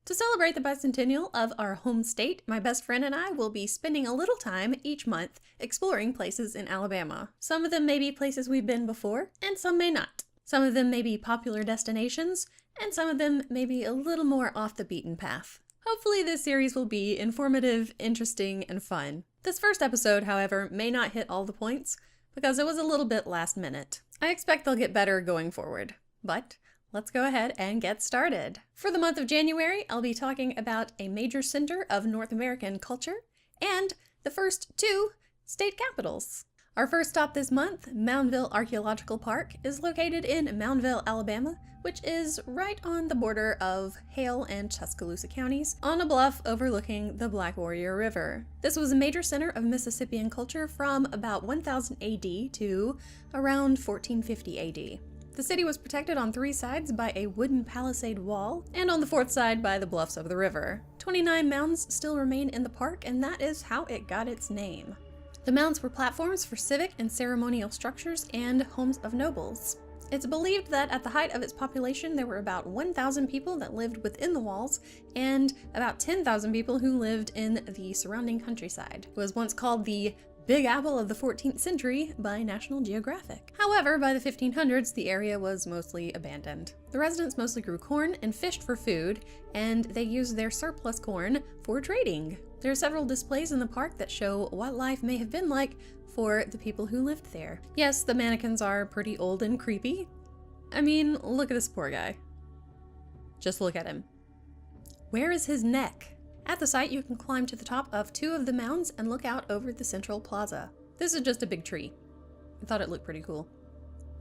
To celebrate the bicentennial of our home state, my best friend and I will be spending a little time each month exploring places in Alabama. Some of them may be places we've been before, and some may not. Some of them may be popular destinations, and some of them may be a little more off the beaten path. Hopefully this series will be informative, interesting, and fun. This first episode, however, may not hit all the points, because it was a little bit last minute. I expect they'll get better going forward, but let's go ahead and get started. For the month of January, I'll be talking about a major center of North American culture and the first two state capitals. Our first stop this month, Moundville Archaeological Park, is located in Moundville, Alabama, which is right on the border of Hale and Tuscaloosa counties, on a bluff overlooking the Black Warrior River. This was a major center of Mississippian culture from about 1000 AD to around 1450 AD. The city was protected on 3 sides by a wooden palisade wall, and on the 4th side by the bluffs of the river. 29 mounds still remain in the park, and that is how it got its name. The mounds were platforms for civic and ceremonial structures and homes of nobles. It's believed that at the height of its population, there were about 1,000 people that lived within the walls, and about 10,000 people who lived in the surrounding countryside. It was once called the Big Apple of the 14th century by National Geographic. However, by the 1500s, the area was mostly abandoned. The residents mostly grew corn and fished for food, and they used their surplus corn for trading. There are several displays in the park that show what life may have been like for the people who lived there. Yes, the mannequins are pretty old and creepy. I mean, look at this poor guy. Just look at him. Where is his neck? At the site, you can climb to the top of 2 of the mounds and look out over the central plaza. This is just a big tree. I thought it looked pretty cool.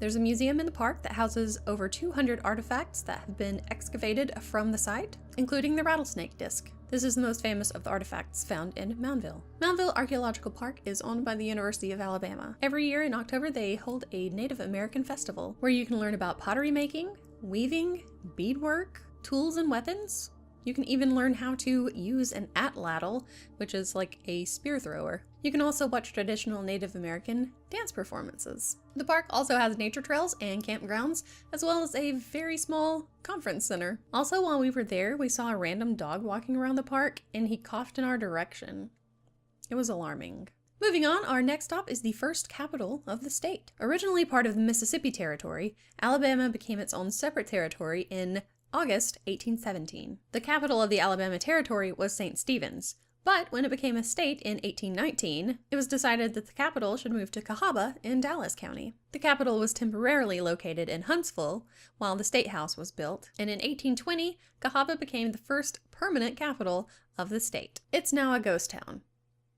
There's a museum in the park that houses over 200 artifacts that have been excavated from the site, including the rattlesnake disc. This is the most famous of the artifacts found in Moundville. Moundville Archaeological Park is owned by the University of Alabama. Every year in October, they hold a Native American festival where you can learn about pottery making, weaving, beadwork, tools and weapons. You can even learn how to use an atlatl, which is like a spear thrower. You can also watch traditional Native American dance performances. The park also has nature trails and campgrounds, as well as a very small conference center. Also, while we were there, we saw a random dog walking around the park, and he coughed in our direction. It was alarming. Moving on, our next stop is the first capital of the state. Originally part of the Mississippi Territory, Alabama became its own separate territory in August 1817. The capital of the Alabama Territory was St. Stephen's, but when it became a state in 1819, it was decided that the capital should move to Cahawba in Dallas County. The capital was temporarily located in Huntsville while the State House was built, and in 1820, Cahawba became the first permanent capital of the state. It's now a ghost town.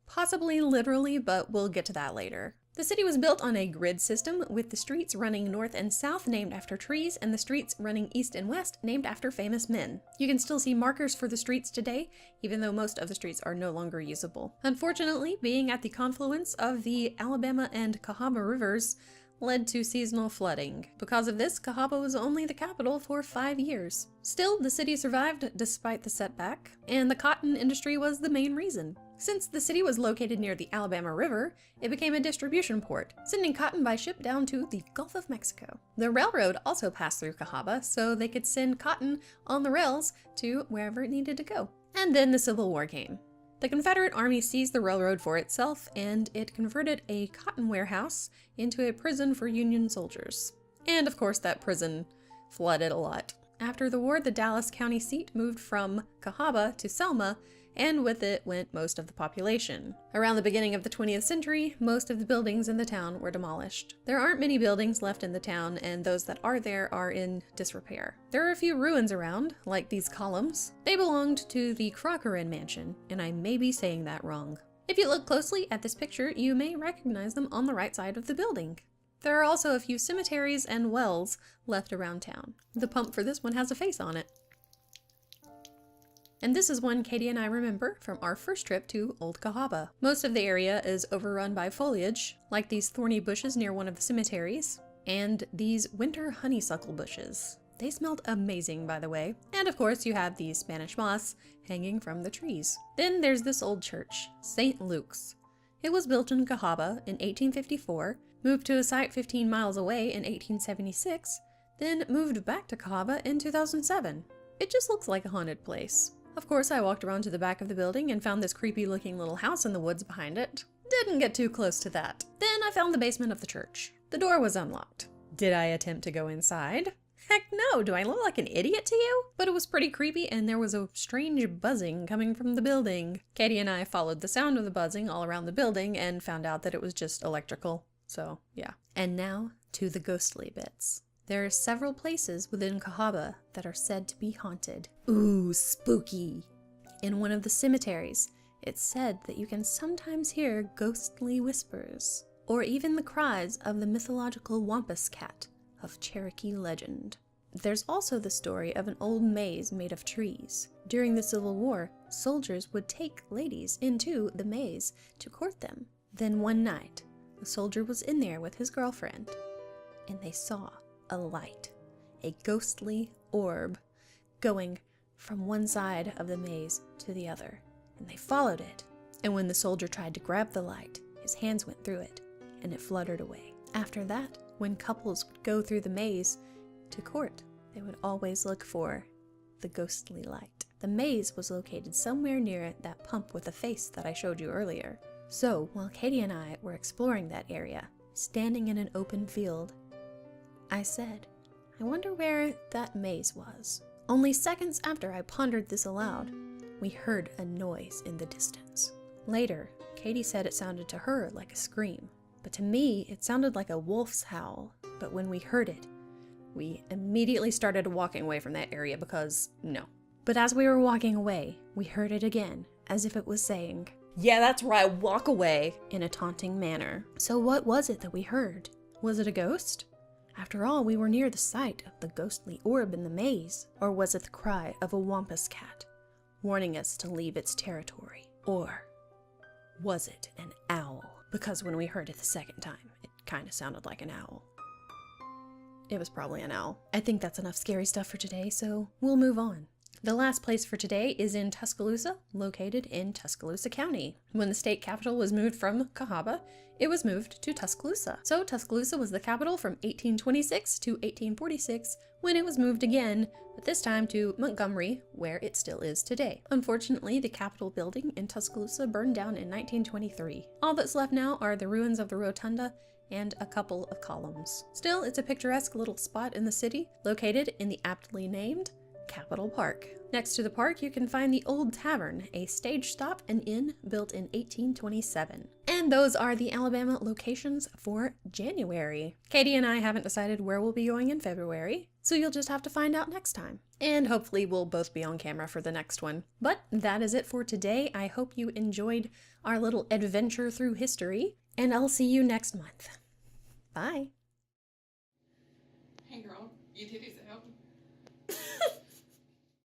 Possibly literally, but we'll get to that later. The city was built on a grid system with the streets running north and south named after trees and the streets running east and west named after famous men. You can still see markers for the streets today, even though most of the streets are no longer usable. Unfortunately, being at the confluence of the Alabama and Cahawba rivers led to seasonal flooding. Because of this, Cahawba was only the capital for 5 years. Still, the city survived despite the setback, and the cotton industry was the main reason. Since the city was located near the Alabama River, it became a distribution port, sending cotton by ship down to the Gulf of Mexico. The railroad also passed through Cahawba, so they could send cotton on the rails to wherever it needed to go. And then the Civil War came. The Confederate Army seized the railroad for itself, and it converted a cotton warehouse into a prison for Union soldiers. And of course, that prison flooded a lot. After the war, the Dallas County seat moved from Cahawba to Selma, and with it went most of the population. Around the beginning of the 20th century, most of the buildings in the town were demolished. There aren't many buildings left in the town, and those that are there are in disrepair. There are a few ruins around, like these columns. They belonged to the Crockerin Mansion, and I may be saying that wrong. If you look closely at this picture, you may recognize them on the right side of the building. There are also a few cemeteries and wells left around town. The pump for this one has a face on it. And this is one Katie and I remember from our first trip to Old Cahawba. Most of the area is overrun by foliage, like these thorny bushes near one of the cemeteries, and these winter honeysuckle bushes. They smelled amazing, by the way. And of course, you have the Spanish moss hanging from the trees. Then there's this old church, St. Luke's. It was built in Cahawba in 1854, moved to a site 15 miles away in 1876, then moved back to Cahawba in 2007. It just looks like a haunted place. Of course, I walked around to the back of the building and found this creepy looking little house in the woods behind it. Didn't get too close to that. Then I found the basement of the church. The door was unlocked. Did I attempt to go inside? Heck no, do I look like an idiot to you? But it was pretty creepy and there was a strange buzzing coming from the building. Katie and I followed the sound of the buzzing all around the building and found out that it was just electrical. So, yeah. And now to the ghostly bits. There are several places within Cahawba that are said to be haunted. Ooh, spooky! In one of the cemeteries, it's said that you can sometimes hear ghostly whispers, or even the cries of the mythological wampus cat of Cherokee legend. There's also the story of an old maze made of trees. During the Civil War, soldiers would take ladies into the maze to court them. Then one night, a soldier was in there with his girlfriend, and they saw a light, a ghostly orb, going from one side of the maze to the other, and they followed it. And when the soldier tried to grab the light, his hands went through it, and it fluttered away. After that, when couples would go through the maze to court, they would always look for the ghostly light. The maze was located somewhere near that pump with a face that I showed you earlier. So, while Katie and I were exploring that area, standing in an open field, I said, I wonder where that maze was. Only seconds after I pondered this aloud, we heard a noise in the distance. Later, Katie said it sounded to her like a scream, but to me, it sounded like a wolf's howl. But when we heard it, we immediately started walking away from that area because no. But as we were walking away, we heard it again, as if it was saying, "Yeah, that's right, walk away," in a taunting manner. So what was it that we heard? Was it a ghost? After all, we were near the site of the ghostly orb in the maze. Or was it the cry of a wampus cat, warning us to leave its territory? Or was it an owl? Because when we heard it the second time, it kind of sounded like an owl. It was probably an owl. I think that's enough scary stuff for today, so we'll move on. The last place for today is in Tuscaloosa, located in Tuscaloosa County. When the state capital was moved from Cahawba, it was moved to Tuscaloosa. So Tuscaloosa was the capital from 1826 to 1846, when it was moved again, but this time to Montgomery, where it still is today. Unfortunately, the Capitol building in Tuscaloosa burned down in 1923. All that's left now are the ruins of the rotunda and a couple of columns. Still, it's a picturesque little spot in the city, located in the aptly named Capitol Park. Next to the park, you can find the Old Tavern, a stage stop and inn built in 1827. And those are the Alabama locations for January. Katie and I haven't decided where we'll be going in February, so you'll just have to find out next time. And hopefully we'll both be on camera for the next one. But that is it for today. I hope you enjoyed our little adventure through history, and I'll see you next month. Bye. Hey girl, your titties are helping.